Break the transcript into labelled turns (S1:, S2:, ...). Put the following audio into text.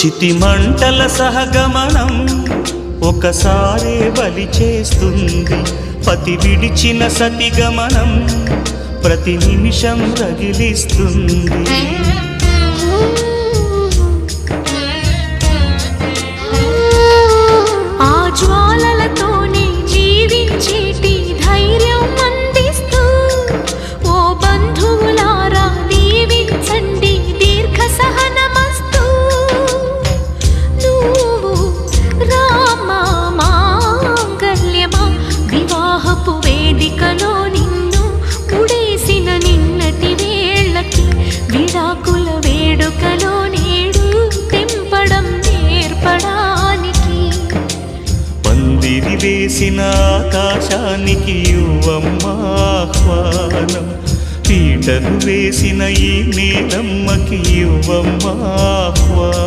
S1: చితి మంటల సహగమనం ఒకసారే బలి చేస్తుంది. పతి విడిచిన సతిగమనం ప్రతి నిమిషం రగిలిస్తుంది.
S2: ఆ జ్వాలలతోనే జీవించేటి ధైర్యం అందిస్తూ ఓ బంధువులారా దీవించండి దీర్ఘ సహనమస్తు. నువ్వు రామా మాంగల్యమా వివాహపు వేదికలో నిన్ను ముడేసిన నిన్నటి వేళ్ళకి విడాకుల వేడుకలో నేడు తెంపడం నేర్పడానికి.
S1: పందిరి వేసిన ఆకాశానికి యువమ్మా ఆహ్వానం, పీటలు వేసిన ఈ నీలమ్మకి యువమ్మా ఆహ్వానం.